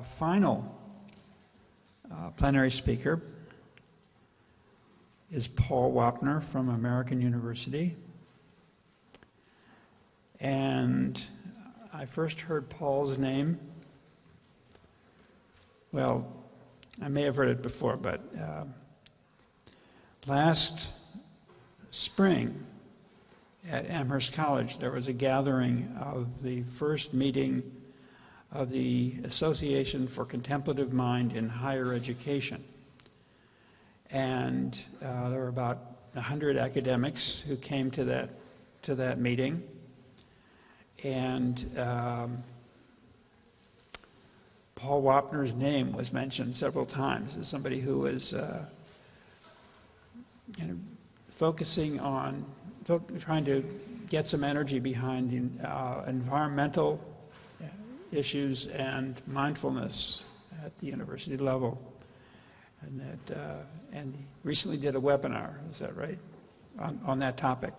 final plenary speaker is Paul Wapner from American University. And I first heard Paul's name, well, I may have heard it before, but last spring at Amherst College, there was a gathering of the first meeting of the Association for Contemplative Mind in Higher Education. And there were about 100 academics who came to that meeting. And Paul Wapner's name was mentioned several times as somebody who was focusing on trying to get some energy behind the environmental issues and mindfulness at the university level, and recently did a webinar. Is that right? On that topic.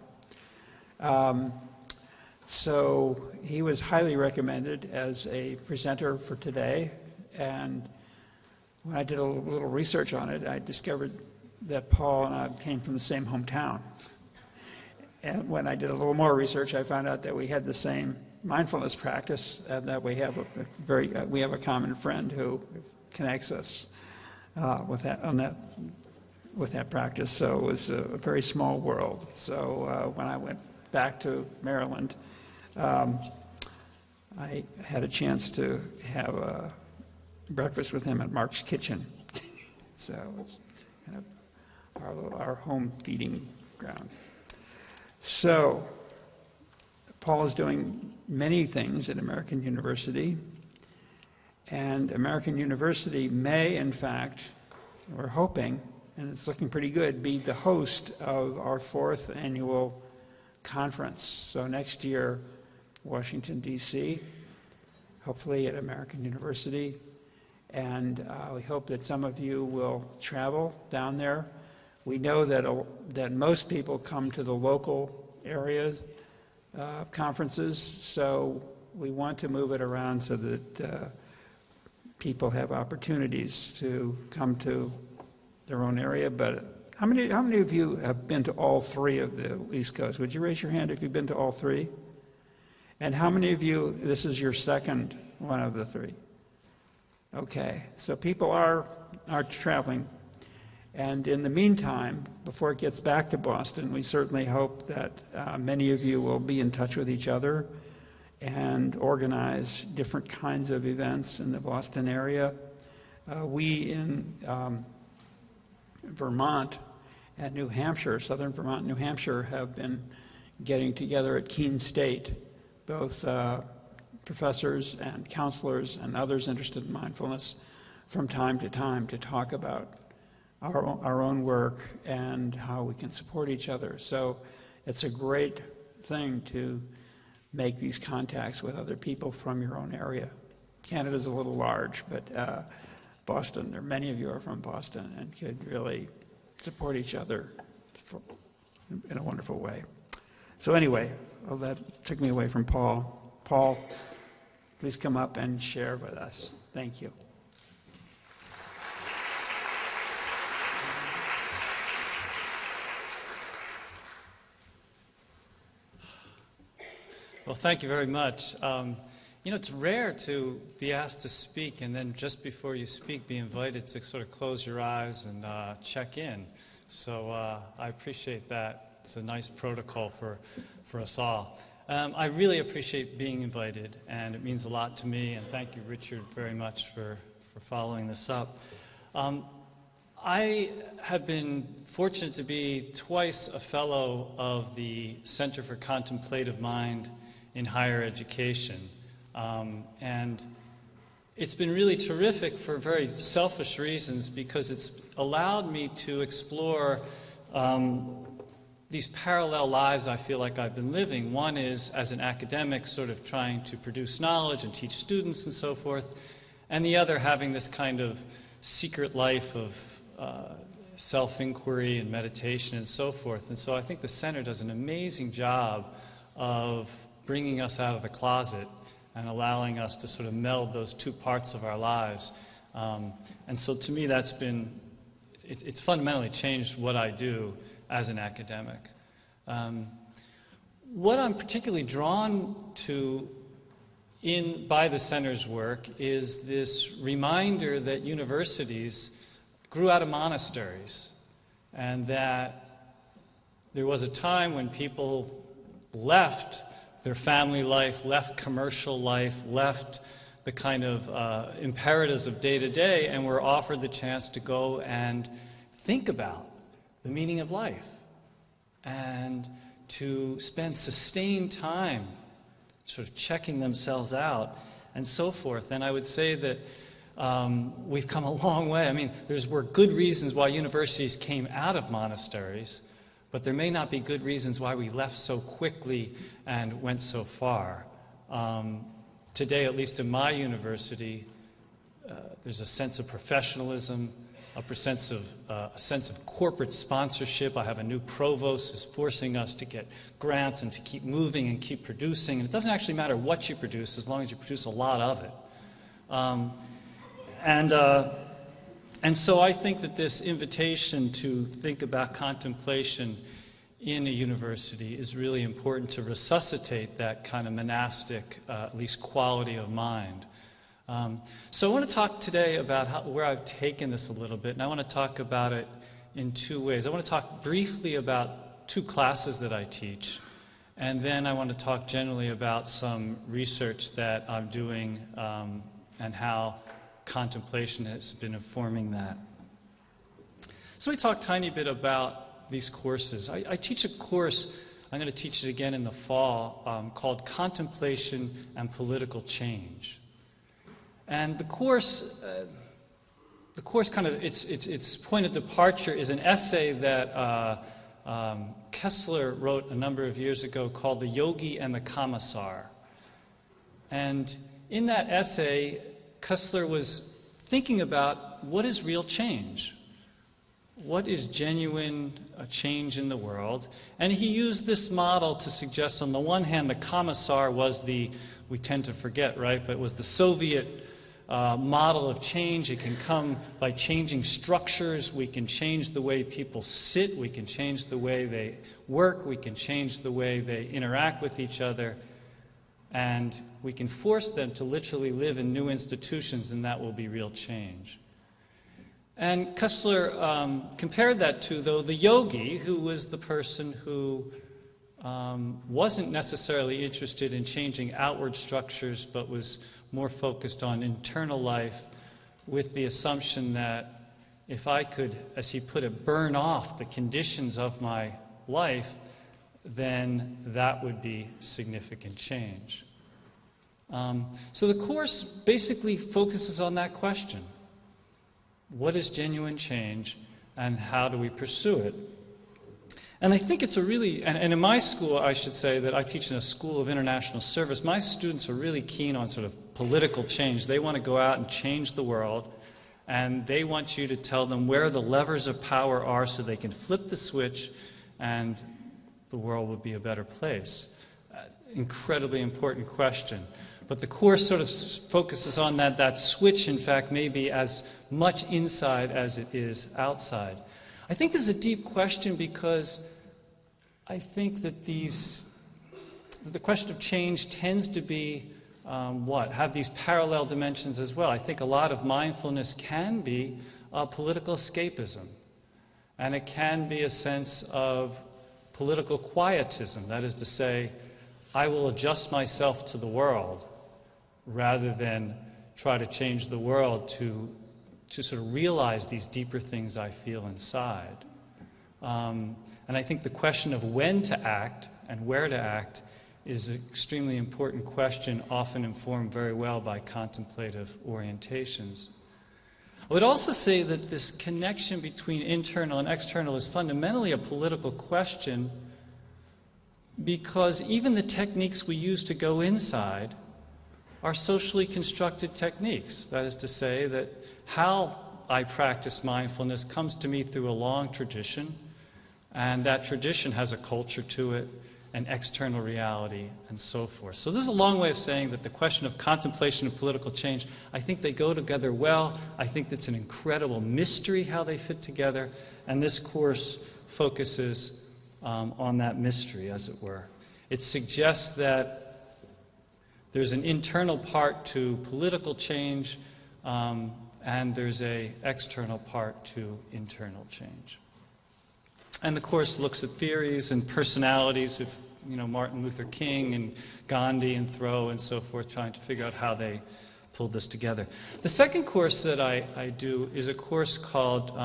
So he was highly recommended as a presenter for today, and when I did a little research on it, I discovered that Paul and I came from the same hometown. And when I did a little more research, I found out that we had the same mindfulness practice, and that we have a common friend who connects us with that practice. So it was a very small world. So when I went back to Maryland, I had a chance to have breakfast with him at Mark's Kitchen. So it's kind of our home feeding ground. So Paul is doing many things at American University, and American University may, in fact, we're hoping, and it's looking pretty good, be the host of our 4th annual conference. So next year, Washington, D.C., hopefully at American University, and we hope that some of you will travel down there. We know that most people come to the local areas conferences, so we want to move it around so that people have opportunities to come to their own area. But how many of you have been to all 3 of the East Coast? Would you raise your hand if you've been to all 3? And how many of you, this is your second one of the 3? Okay, so people are traveling. And in the meantime, before it gets back to Boston, we certainly hope that many of you will be in touch with each other and organize different kinds of events in the Boston area. We in Vermont and New Hampshire, southern Vermont and New Hampshire, have been getting together at Keene State, both professors and counselors and others interested in mindfulness from time to talk about our own work and how we can support each other. So it's a great thing to make these contacts with other people from your own area. Canada's a little large, but Boston, there are many of you are from Boston and could really support each other in a wonderful way. So anyway, well, that took me away from Paul. Paul, please come up and share with us. Thank you. Well, thank you very much. It's rare to be asked to speak and then just before you speak be invited to sort of close your eyes and check in. So I appreciate that. It's a nice protocol for us all. I really appreciate being invited, and it means a lot to me, and thank you, Richard, very much for following this up. I have been fortunate to be twice a fellow of the Center for Contemplative Mind in Higher Education. And it's been really terrific for very selfish reasons, because it's allowed me to explore these parallel lives I feel like I've been living. One is as an academic, sort of trying to produce knowledge and teach students and so forth, and the other having this kind of secret life of self-inquiry and meditation and so forth. And so I think the center does an amazing job of bringing us out of the closet and allowing us to sort of meld those two parts of our lives. And so to me, that's been, it's fundamentally changed what I do as an academic. What I'm particularly drawn to by the center's work is this reminder that universities grew out of monasteries, and that there was a time when people left their family life, left commercial life, left the kind of imperatives of day-to-day, and were offered the chance to go and think about the meaning of life and to spend sustained time sort of checking themselves out and so forth. And I would say that we've come a long way. I mean, were good reasons why universities came out of monasteries, but there may not be good reasons why we left so quickly and went so far. Today, at least in my university, there's a sense of professionalism, a sense of corporate sponsorship. I have a new provost who's forcing us to get grants and to keep moving and keep producing. And it doesn't actually matter what you produce as long as you produce a lot of it. And so I think that this invitation to think about contemplation in a university is really important to resuscitate that kind of monastic, at least quality of mind. So I want to talk today about where I've taken this a little bit, and I want to talk about it in two ways. I want to talk briefly about two classes that I teach, and then I want to talk generally about some research that I'm doing and how contemplation has been informing that. So let me talk a tiny bit about these courses. I teach a course, I'm going to teach it again in the fall, called Contemplation and Political Change. And the course kind of, its point of departure is an essay that Kessler wrote a number of years ago called The Yogi and the Commissar. And in that essay, Kessler was thinking about what is real change? What is genuine change in the world? And he used this model to suggest, on the one hand, the commissar was we tend to forget, right, but it was the Soviet model of change. It can come by changing structures. We can change the way people sit. We can change the way they work. We can change the way they interact with each other. And we can force them to literally live in new institutions, and that will be real change. And Kessler compared that to, though, the yogi, who was the person who wasn't necessarily interested in changing outward structures, but was more focused on internal life, with the assumption that if I could, as he put it, burn off the conditions of my life, then that would be significant change. So the course basically focuses on that question. What is genuine change, and how do we pursue it? And I think it's a really, and in my school, I should say that I teach in a school of international service, my students are really keen on sort of political change. They want to go out and change the world, and they want you to tell them where the levers of power are so they can flip the switch and the world would be a better place. Incredibly important question. But the course sort of focuses on that switch, in fact, may be as much inside as it is outside. I think this is a deep question because I think that the question of change tends to be have these parallel dimensions as well. I think a lot of mindfulness can be political escapism, and it can be a sense of political quietism. That is to say, I will adjust myself to the world rather than try to change the world to sort of realize these deeper things I feel inside. And I think the question of when to act and where to act is an extremely important question, often informed very well by contemplative orientations. I would also say that this connection between internal and external is fundamentally a political question, because even the techniques we use to go inside are socially constructed techniques. That is to say that how I practice mindfulness comes to me through a long tradition, and that tradition has a culture to it, and external reality, and so forth. So this is a long way of saying that the question of contemplation and political change, I think they go together well. I think it's an incredible mystery how they fit together, and this course focuses on that mystery, as it were. It suggests that there's an internal part to political change, and there's an external part to internal change. And the course looks at theories and personalities of Martin Luther King and Gandhi and Thoreau and so forth, trying to figure out how they pulled this together. The second course that I do is a course called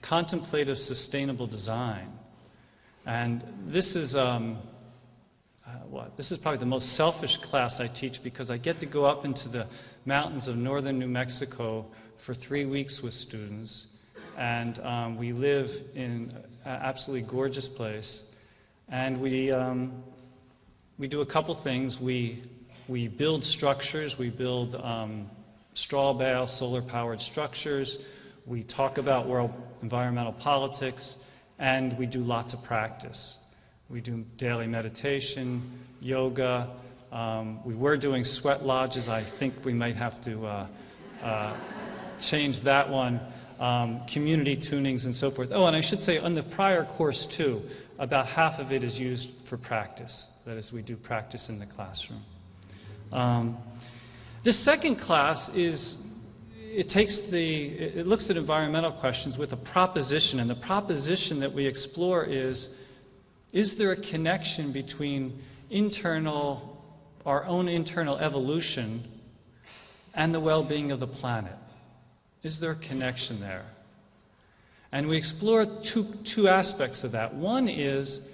Contemplative Sustainable Design. And this is probably the most selfish class I teach, because I get to go up into the mountains of northern New Mexico for 3 weeks with students. And we live in an absolutely gorgeous place. And we do a couple things. We build structures. We build straw bale, solar-powered structures. We talk about world environmental politics. And we do lots of practice. We do daily meditation, yoga. We were doing sweat lodges. I think we might have to change that one. Community tunings and so forth. Oh, and I should say on the prior course too, about half of it is used for practice. That is, we do practice in the classroom. This second class it looks at environmental questions with a proposition, and the proposition that we explore is there a connection between our own internal evolution and the well-being of the planet? Is there a connection there? And we explore two aspects of that. One is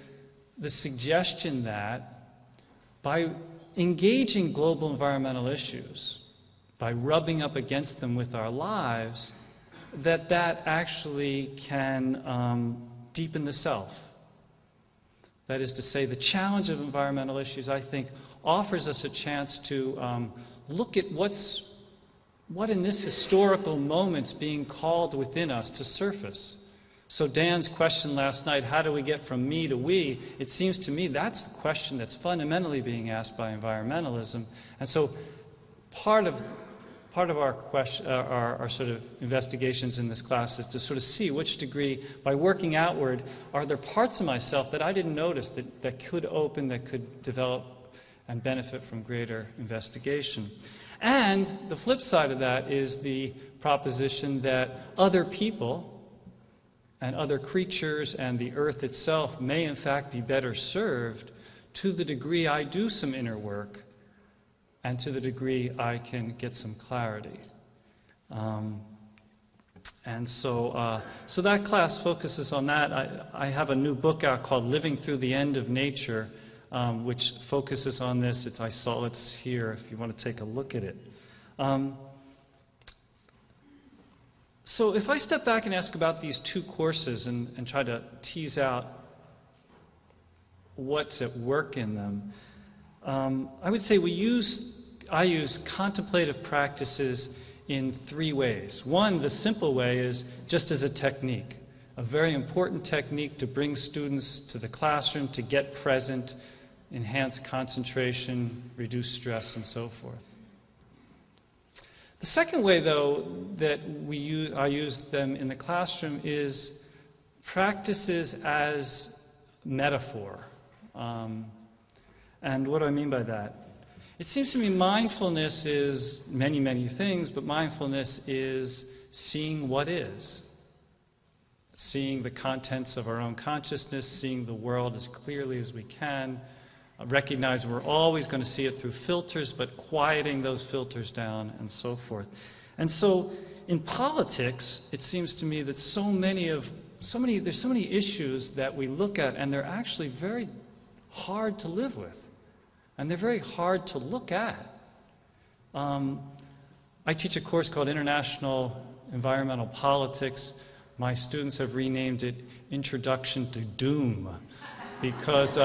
the suggestion that by engaging global environmental issues, by rubbing up against them with our lives, that actually can deepen the self. That is to say, the challenge of environmental issues, I think, offers us a chance to look at what in this historical moment's being called within us to surface. So Dan's question last night, how do we get from me to we? It seems to me that's the question that's fundamentally being asked by environmentalism. And so part of our sort of investigations in this class is to sort of see which degree, by working outward, are there parts of myself that I didn't notice that could open, that could develop and benefit from greater investigation. And the flip side of that is the proposition that other people and other creatures and the earth itself may in fact be better served to the degree I do some inner work and to the degree I can get some clarity. And so that class focuses on that. I have a new book out called Living Through the End of Nature, which focuses on this. It's here if you want to take a look at it. So if I step back and ask about these two courses and try to tease out what's at work in them, I would say I use contemplative practices in 3 ways. One, the simple way, is just as a technique, a very important technique to bring students to the classroom, to get present, enhance concentration, reduce stress, and so forth. The second way, though, that I use them in the classroom is practices as metaphor. And what do I mean by that? It seems to me mindfulness is many, many things, but mindfulness is seeing what is. Seeing the contents of our own consciousness, seeing the world as clearly as we can, recognizing we're always going to see it through filters, but quieting those filters down, and so forth. And so in politics, it seems to me that there's so many issues that we look at, and they're actually very hard to live with. And they're very hard to look at. I teach a course called International Environmental Politics. My students have renamed it Introduction to Doom, because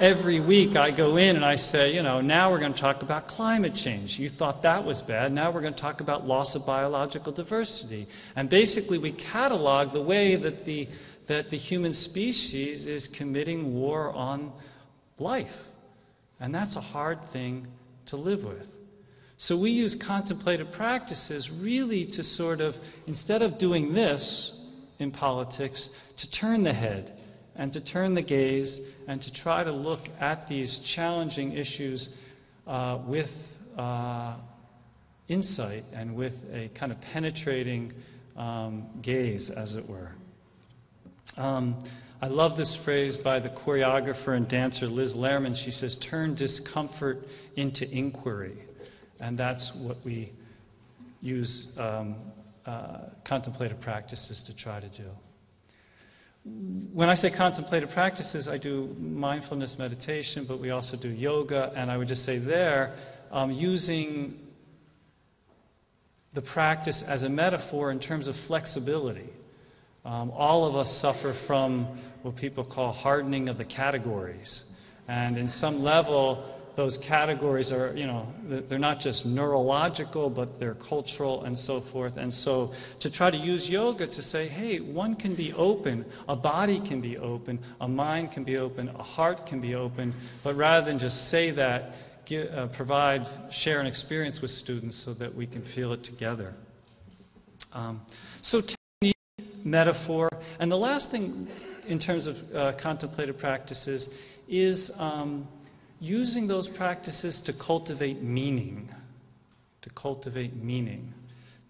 every week I go in and I say, now we're going to talk about climate change. You thought that was bad. Now we're going to talk about loss of biological diversity. And basically we catalog the way that the that the human species is committing war on life. And that's a hard thing to live with. So we use contemplative practices really to sort of, instead of doing this in politics, to turn the head and to turn the gaze and to try to look at these challenging issues with insight and with a kind of penetrating gaze, as it were. I love this phrase by the choreographer and dancer Liz Lehrman. She says, "Turn discomfort into inquiry." And that's what we use contemplative practices to try to do. When I say contemplative practices, I do mindfulness meditation, but we also do yoga, and I would just say there, using the practice as a metaphor in terms of flexibility. All of us suffer from what people call hardening of the categories. And in some level, those categories are, they're not just neurological, but they're cultural and so forth. And so to try to use yoga to say, hey, one can be open, a body can be open, a mind can be open, a heart can be open, but rather than just say that, share an experience with students so that we can feel it together. So technique, metaphor, and the last thing in terms of contemplative practices is using those practices to cultivate meaning. To cultivate meaning.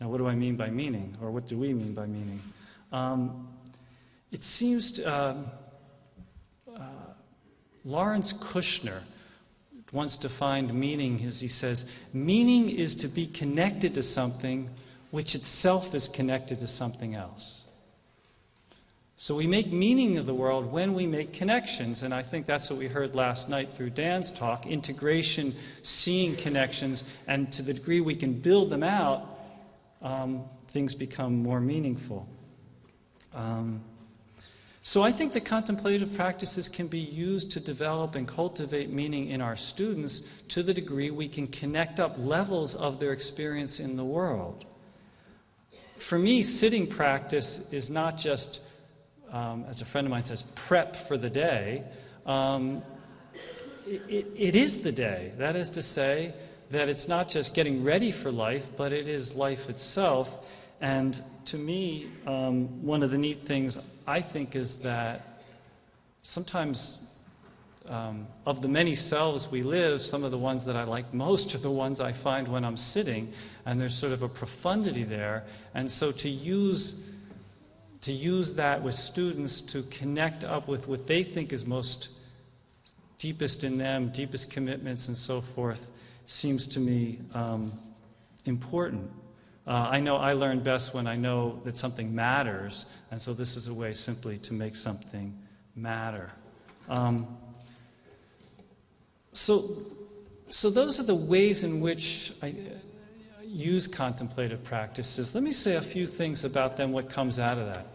Now, what do I mean by meaning? Or what do we mean by meaning? It seems Lawrence Kushner once defined meaning as he says, meaning is to be connected to something which itself is connected to something else. So we make meaning of the world when we make connections, and I think that's what we heard last night through Dan's talk, integration, seeing connections, and to the degree we can build them out, things become more meaningful. So I think that contemplative practices can be used to develop and cultivate meaning in our students to the degree we can connect up levels of their experience in the world. For me, sitting practice is not just, as a friend of mine says, prep for the day. It is the day. That is to say that it's not just getting ready for life, but it is life itself. And to me, one of the neat things I think is that sometimes of the many selves we live, some of the ones that I like most are the ones I find when I'm sitting, and there's sort of a profundity there. And so to use that with students to connect up with what they think is most deepest in them, deepest commitments and so forth, seems to me important. I know I learn best when I know that something matters, and so this is a way simply to make something matter. So those are the ways in which I use contemplative practices. Let me say a few things about them, what comes out of that.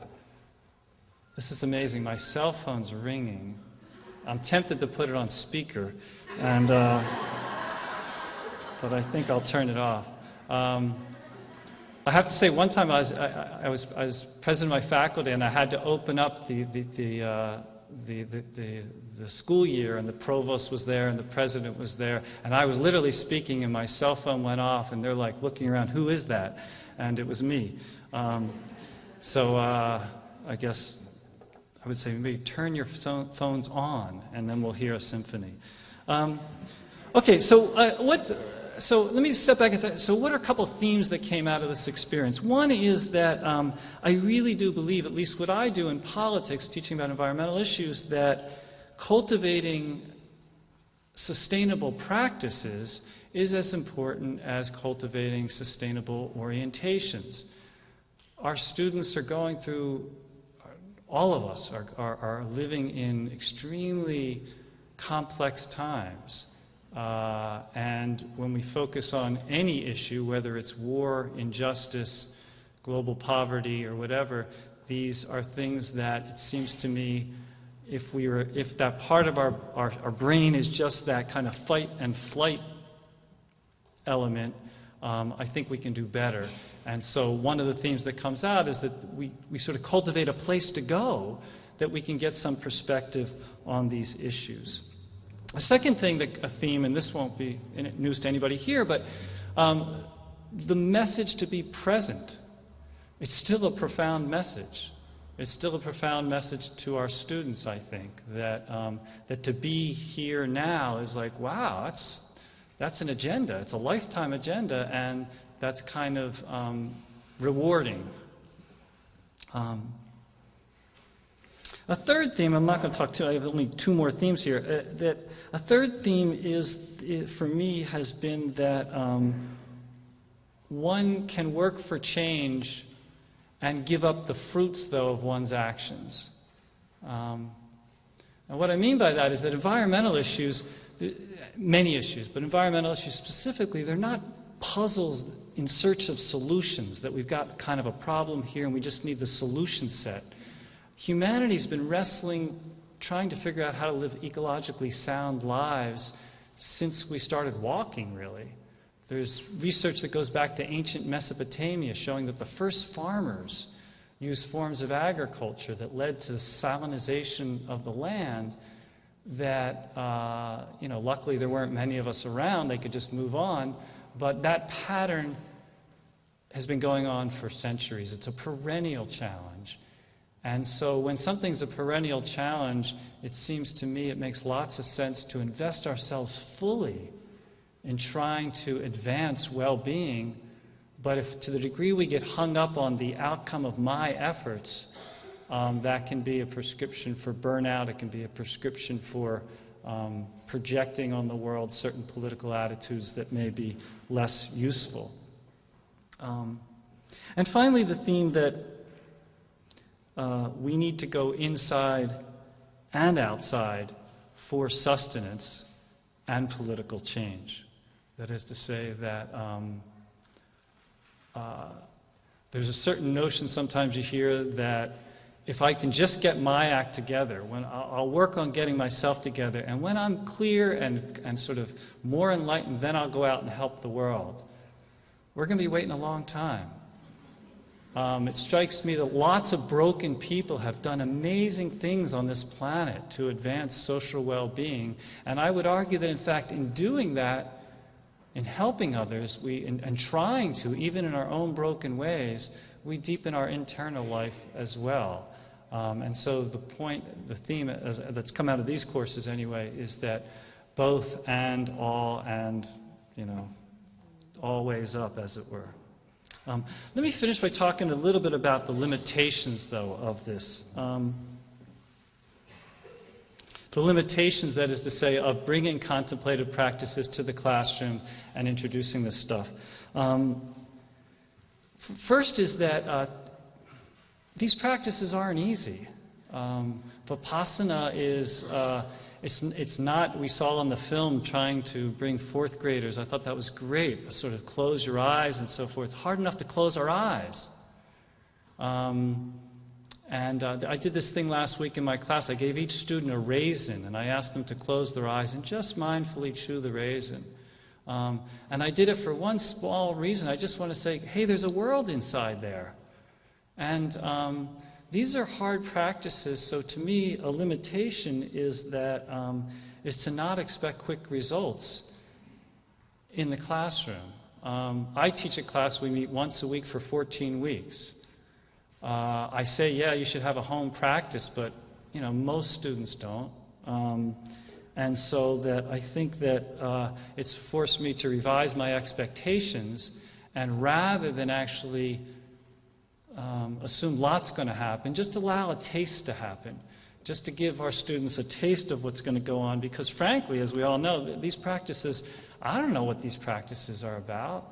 This is amazing. My cell phone's ringing. I'm tempted to put it on speaker, and but I think I'll turn it off. I have to say, one time I was president of my faculty, and I had to open up the school year, and the provost was there, and the president was there, and I was literally speaking, and my cell phone went off, and they're like looking around, who is that? And it was me. So I guess I would say maybe turn your phones on, and then we'll hear a symphony. Okay, so let me step back and say, so what are a couple of themes that came out of this experience? One is that I really do believe, at least what I do in politics, teaching about environmental issues, that cultivating sustainable practices is as important as cultivating sustainable orientations. Our students are going through, all of us are living in extremely complex times. And when we focus on any issue, whether it's war, injustice, global poverty, or whatever, these are things that it seems to me, if that part of our brain is just that kind of fight and flight element, I think we can do better. And so one of the themes that comes out is that we sort of cultivate a place to go that we can get some perspective on these issues. A second thing, a theme, and this won't be news to anybody here, but the message to be present. It's still a profound message. It's still a profound message to our students, I think, that to be here now is like, wow, that's an agenda. It's a lifetime agenda, and that's kind of rewarding. A third theme, I'm not going to talk to, I have only two more themes here. That a third theme for me, has been that one can work for change and give up the fruits, though, of one's actions. And what I mean by that is that environmental issues, many issues, but environmental issues specifically, they're not puzzles in search of solutions, that we've got kind of a problem here and we just need the solution set. Humanity's been wrestling, trying to figure out how to live ecologically sound lives since we started walking, really. There's research that goes back to ancient Mesopotamia showing that the first farmers used forms of agriculture that led to the salinization of the land that, luckily there weren't many of us around, they could just move on, but that pattern has been going on for centuries. It's a perennial challenge. And so when something's a perennial challenge, it seems to me it makes lots of sense to invest ourselves fully in trying to advance well-being. But if to the degree we get hung up on the outcome of my efforts, that can be a prescription for burnout. It can be a prescription for projecting on the world certain political attitudes that may be less useful. And finally, the theme that we need to go inside and outside for sustenance and political change. That is to say that there's a certain notion sometimes you hear that if I can just get my act together, when I'll work on getting myself together, and when I'm clear and sort of more enlightened, then I'll go out and help the world. We're going to be waiting a long time. It strikes me that lots of broken people have done amazing things on this planet to advance social well-being, and I would argue that, in fact, in doing that, in helping others, and trying to, even in our own broken ways, we deepen our internal life as well. And so the theme that's come out of these courses anyway, is that both and all and, always up, as it were. Let me finish by talking a little bit about the limitations, though, of this. The limitations, that is to say, of bringing contemplative practices to the classroom and introducing this stuff. First is that these practices aren't easy. Vipassana is, it's not, we saw on the film trying to bring fourth graders, I thought that was great, a sort of close your eyes and so forth. It's hard enough to close our eyes. I did this thing last week in my class. I gave each student a raisin, and I asked them to close their eyes and just mindfully chew the raisin. And I did it for one small reason. I just want to say, hey, there's a world inside there. And these are hard practices, so to me, a limitation is to not expect quick results in the classroom. I teach a class, we meet once a week for 14 weeks. I say, yeah, you should have a home practice, but most students don't. And so that I think that it's forced me to revise my expectations, and rather than actually assume lots going to happen, just allow a taste to happen, just to give our students a taste of what's going to go on, because frankly, as we all know, these practices, I don't know what these practices are about.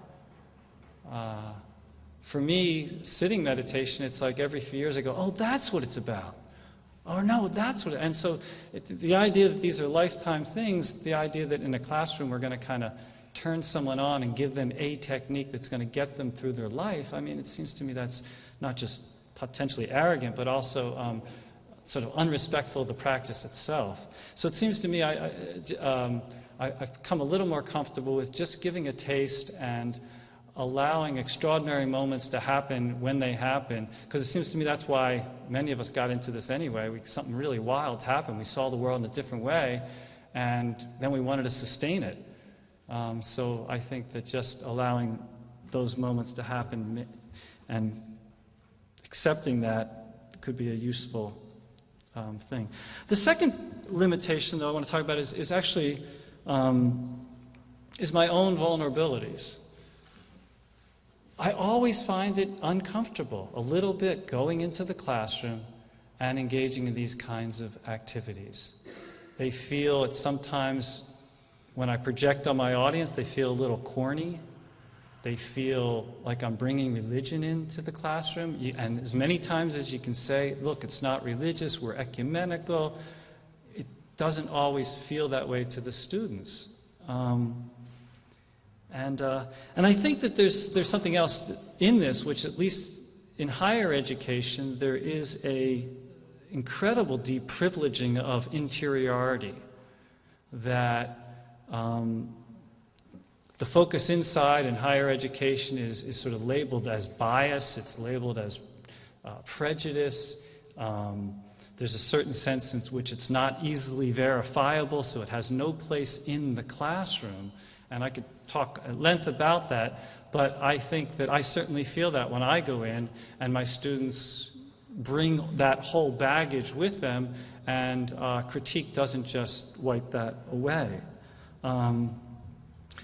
For me, sitting meditation, it's like every few years I go, oh, that's what it's about. Oh, no, that's what and so the idea that these are lifetime things, the idea that in a classroom we're going to kind of turn someone on and give them a technique that's going to get them through their life, I mean, it seems to me that's not just potentially arrogant, but also sort of unrespectful of the practice itself. So it seems to me I've become a little more comfortable with just giving a taste and allowing extraordinary moments to happen when they happen, because it seems to me that's why many of us got into this anyway. Something really wild happened. We saw the world in a different way, and then we wanted to sustain it. So I think that just allowing those moments to happen and accepting that could be a useful thing. The second limitation, though, I want to talk about is actually is my own vulnerabilities. I always find it uncomfortable, a little bit, going into the classroom and engaging in these kinds of activities. They feel it sometimes, when I project on my audience, they feel a little corny. They feel like I'm bringing religion into the classroom. And as many times as you can say, look, it's not religious, we're ecumenical, it doesn't always feel that way to the students. And I think that there's something else in this, which at least in higher education, there is a incredible deprivileging of interiority, that the focus inside in higher education is sort of labeled as bias, it's labeled as prejudice. There's a certain sense in which it's not easily verifiable, so it has no place in the classroom. And I could talk at length about that, but I think that I certainly feel that when I go in and my students bring that whole baggage with them, and critique doesn't just wipe that away.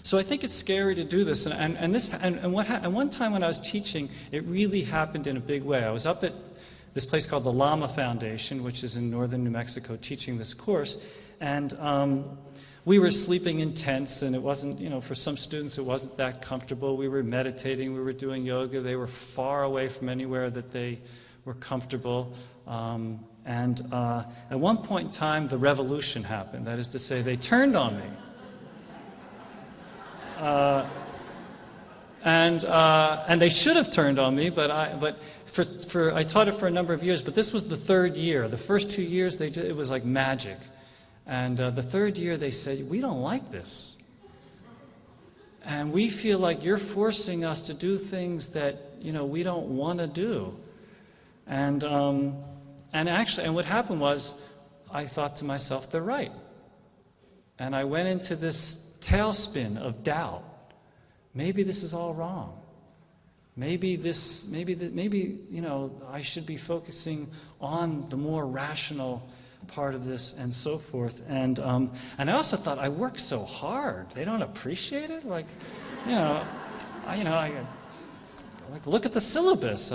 So I think it's scary to do this. And one time when I was teaching, it really happened in a big way. I was up at this place called the Lama Foundation, which is in northern New Mexico, teaching this course, and we were sleeping in tents, and it wasn't, for some students it wasn't that comfortable. We were meditating, we were doing yoga. They were far away from anywhere that they were comfortable. And at one point in time, the revolution happened. That is to say, they turned on me. And they should have turned on me, but I taught it for a number of years. But this was the third year. The first 2 years, it was like magic. And the third year, they said, "We don't like this. And we feel like you're forcing us to do things that, we don't want to do." And what happened was, I thought to myself, they're right. And I went into this tailspin of doubt. Maybe this is all wrong. Maybe I should be focusing on the more rational part of this, and so forth. And I also thought, I work so hard. They don't appreciate it. Look at the syllabus.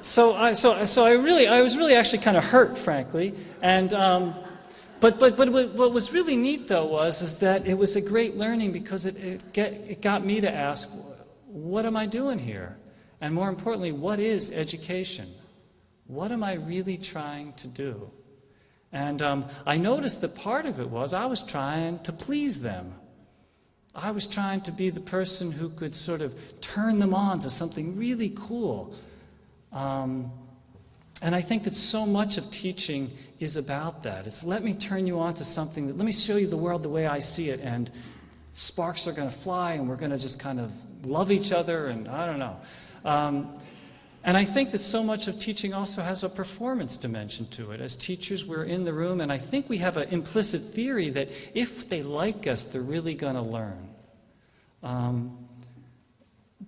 So I was really actually kind of hurt, frankly. And but what was really neat, though, is that it was a great learning, because it got me to ask, what am I doing here? And more importantly, what is education? What am I really trying to do? And I noticed that part of it was I was trying to please them. I was trying to be the person who could sort of turn them on to something really cool. And I think that so much of teaching is about that. It's let me turn you on to something, let me show you the world the way I see it, and sparks are going to fly, and we're going to just kind of love each other, and I don't know. And I think that so much of teaching also has a performance dimension to it. As teachers, we're in the room, and I think we have an implicit theory that if they like us, they're really going to learn.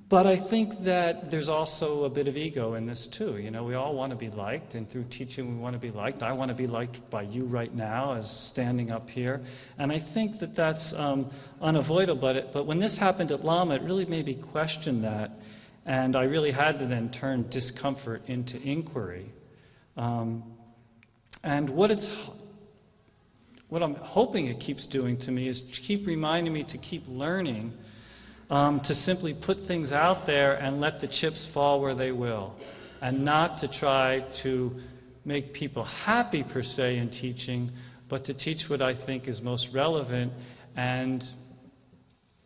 But I think that there's also a bit of ego in this too. We all want to be liked, and through teaching we want to be liked. I want to be liked by you right now as standing up here. And I think that that's unavoidable. But when this happened at Lama, it really made me question that. And I really had to then turn discomfort into inquiry. And what I'm hoping it keeps doing to me is keep reminding me to keep learning, to simply put things out there and let the chips fall where they will, and not to try to make people happy per se in teaching, but to teach what I think is most relevant and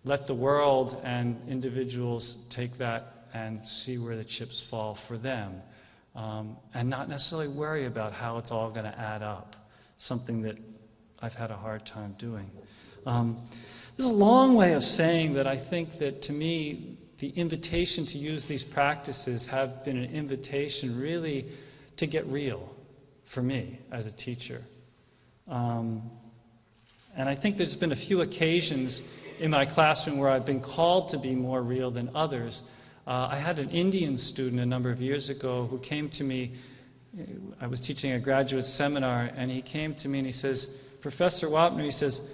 let the world and individuals take that and see where the chips fall for them, and not necessarily worry about how it's all going to add up, something that I've had a hard time doing. This is a long way of saying that I think that, to me, the invitation to use these practices have been an invitation really to get real for me as a teacher. And I think there's been a few occasions in my classroom where I've been called to be more real than others. I had an Indian student a number of years ago who came to me. I was teaching a graduate seminar, and he came to me and he says, Professor Wapner, he says,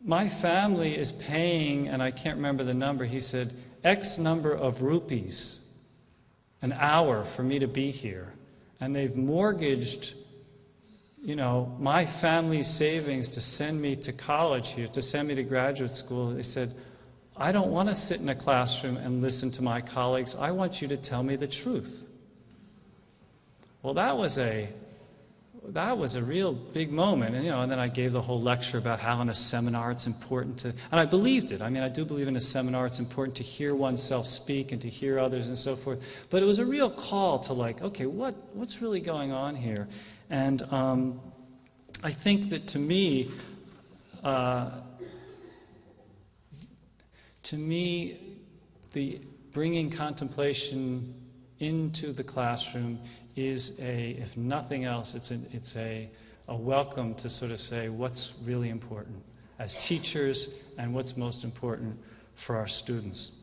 my family is paying, and I can't remember the number, he said, X number of rupees an hour for me to be here. And they've mortgaged, my family's savings to send me to college here, to send me to graduate school. They said, I don't want to sit in a classroom and listen to my colleagues. I want you to tell me the truth. Well, that was a real big moment. And then I gave the whole lecture about how in a seminar it's important to, and I believed it. I mean, I do believe in a seminar it's important to hear oneself speak and to hear others and so forth. But it was a real call to okay, what's really going on here? And I think that to me, the bringing contemplation into the classroom is if nothing else, it's a welcome to sort of say what's really important as teachers and what's most important for our students.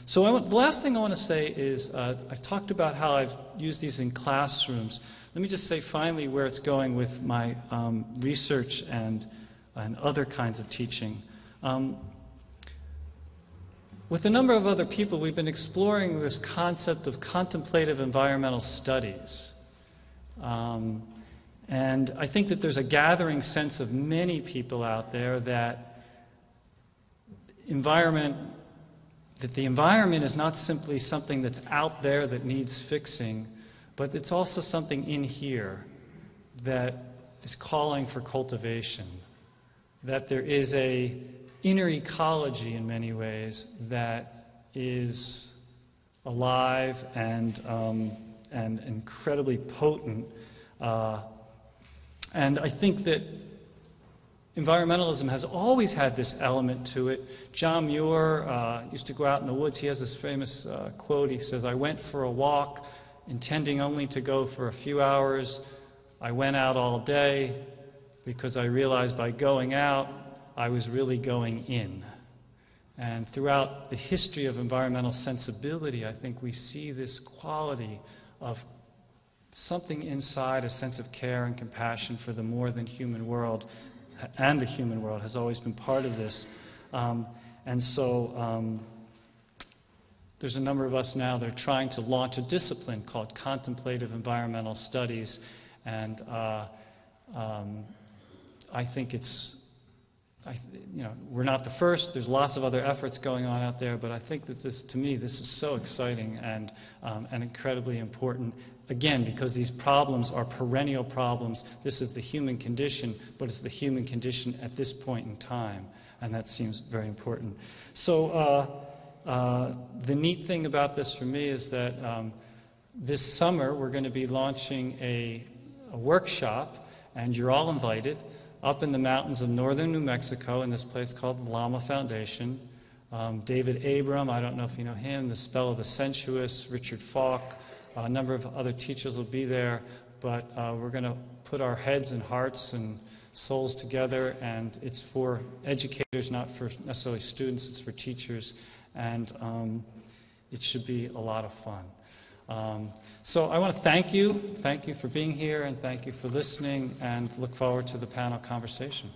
So the last thing I want to say is I've talked about how I've used these in classrooms. Let me just say finally where it's going with my research and other kinds of teaching. With a number of other people, we've been exploring this concept of contemplative environmental studies. And I think that there's a gathering sense of many people out there that the environment is not simply something that's out there that needs fixing, but it's also something in here that is calling for cultivation, that there is a inner ecology in many ways that is alive and incredibly potent. And I think that environmentalism has always had this element to it. John Muir used to go out in the woods. He has this famous quote. He says, I went for a walk intending only to go for a few hours. I went out all day because I realized by going out, I was really going in. And throughout the history of environmental sensibility, I think we see this quality of something inside, a sense of care and compassion for the more than human world, and the human world has always been part of this. And so there's a number of us now that are trying to launch a discipline called Contemplative Environmental Studies, and I think we're not the first. There's lots of other efforts going on out there, but I think that to me, this is so exciting and incredibly important. Again, because these problems are perennial problems. This is the human condition, but it's the human condition at this point in time, and that seems very important. So the neat thing about this for me is that this summer we're going to be launching a workshop, and you're all invited, up in the mountains of northern New Mexico in this place called Lama Foundation. David Abram, I don't know if you know him, The Spell of the Sensuous, Richard Falk, a number of other teachers will be there, but we're going to put our heads and hearts and souls together, and it's for educators, not for necessarily students, it's for teachers, and it should be a lot of fun. So I want to thank you for being here, and thank you for listening, and look forward to the panel conversation.